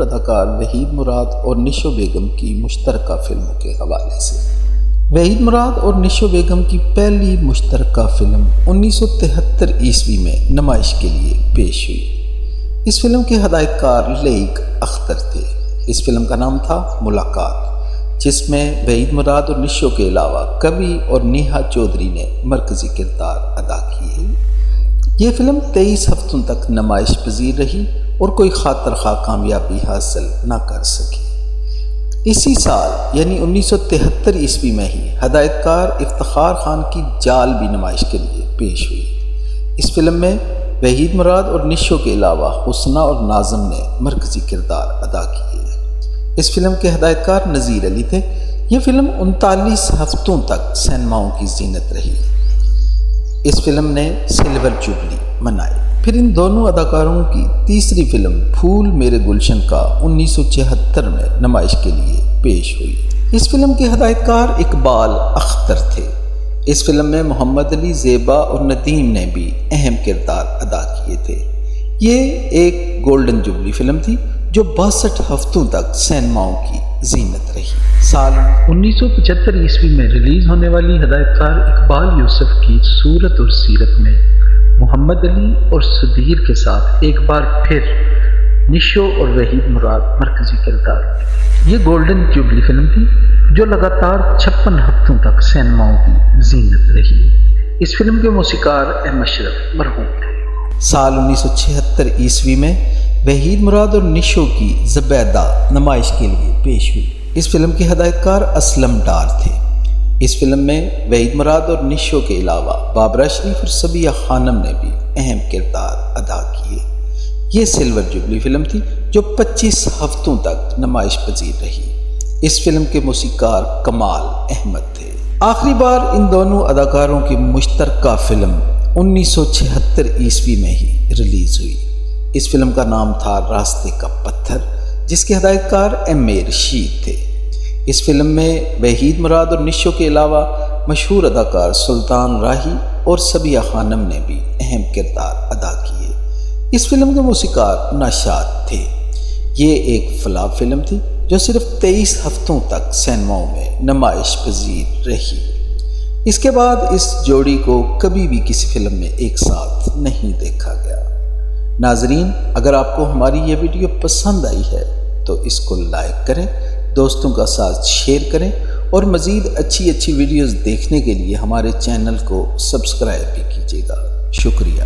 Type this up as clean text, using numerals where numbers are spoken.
اداکار وحید مراد اور نشو بیگم کی مشترکہ فلموں کے حوالے سے۔ وحید مراد اور نشو بیگم کی پہلی مشترکہ فلم 1973 عیسوی میں نمائش کے لیے پیش ہوئی۔ اس فلم کے ہدایت کار لیک اختر تھے۔ اس فلم کا نام تھا ملاقات، جس میں وحید مراد اور نشو کے علاوہ کبھی اور نیہا چودھری نے مرکزی کردار ادا کیے۔ یہ فلم 23 ہفتوں تک نمائش پذیر رہی اور کوئی خاطر خواہ کامیابی حاصل نہ کر سکی۔ اسی سال یعنی 1973 عیسوی میں ہی ہدایت کار افتخار خان کی جال بھی نمائش کے لیے پیش ہوئی۔ اس فلم میں وحید مراد اور نشو کے علاوہ حسنہ اور ناظم نے مرکزی کردار ادا کیے۔ اس فلم کے ہدایت کار نذیر علی تھے۔ یہ فلم 39 ہفتوں تک سینماؤں کی زینت رہی۔ اس فلم نے سلور جوبلی منائی۔ پھر ان دونوں اداکاروں کی تیسری فلم پھول میرے گلشن کا 1976 میں نمائش کے لیے پیش ہوئی۔ اس فلم کے ہدایت کار اقبال اختر تھے۔ اس فلم میں محمد علی، زیبا اور ندیم نے بھی اہم کردار ادا کیے تھے۔ یہ ایک گولڈن جوبلی فلم تھی جو 62 ہفتوں تک سینماؤں کی زینت رہی۔ سال 1975 عیسوی میں ریلیز ہونے والی ہدایت کار اقبال یوسف کی صورت اور سیرت میں محمد علی اور سدھیر کے ساتھ ایک بار پھر نشو اور وحید مراد مرکزی کردار تھے۔ یہ گولڈن جوبلی فلم تھی جو لگاتار 56 ہفتوں تک سینماؤں کی زینت رہی۔ اس فلم کے موسیقار احمد اشرف مرحوم تھے۔ سال 1976 عیسوی میں وحید مراد اور نشو کی زبیدہ نمائش کے لیے پیش ہوئی۔ اس فلم کے ہدایت کار اسلم ڈار تھے۔ اس فلم میں وحید مراد اور نشو کے علاوہ بابرہ شریف اور صبیہ خانم نے بھی اہم کردار ادا کیے۔ یہ سلور جوبلی فلم تھی جو 25 ہفتوں تک نمائش پذیر رہی۔ اس فلم کے موسیقار کمال احمد تھے۔ آخری بار ان دونوں اداکاروں کی مشترکہ فلم 1976 عیسوی میں ہی ریلیز ہوئی۔ اس فلم کا نام تھا راستے کا پتھر، جس کے ہدایت کار ایم اے رشید تھے۔ اس فلم میں وحید مراد اور نشو کے علاوہ مشہور اداکار سلطان راہی اور صبیہ خانم نے بھی اہم کردار ادا کیے۔ اس فلم کے موسیقار نشاط تھے۔ یہ ایک فلاپ فلم تھی جو صرف 23 ہفتوں تک سینماؤں میں نمائش پذیر رہی۔ اس کے بعد اس جوڑی کو کبھی بھی کسی فلم میں ایک ساتھ نہیں دیکھا گیا۔ ناظرین، اگر آپ کو ہماری یہ ویڈیو پسند آئی ہے تو اس کو لائک کریں، دوستوں کا ساتھ شیئر کریں اور مزید اچھی ویڈیوز دیکھنے کے لیے ہمارے چینل کو سبسکرائب بھی کیجیے گا۔ شکریہ۔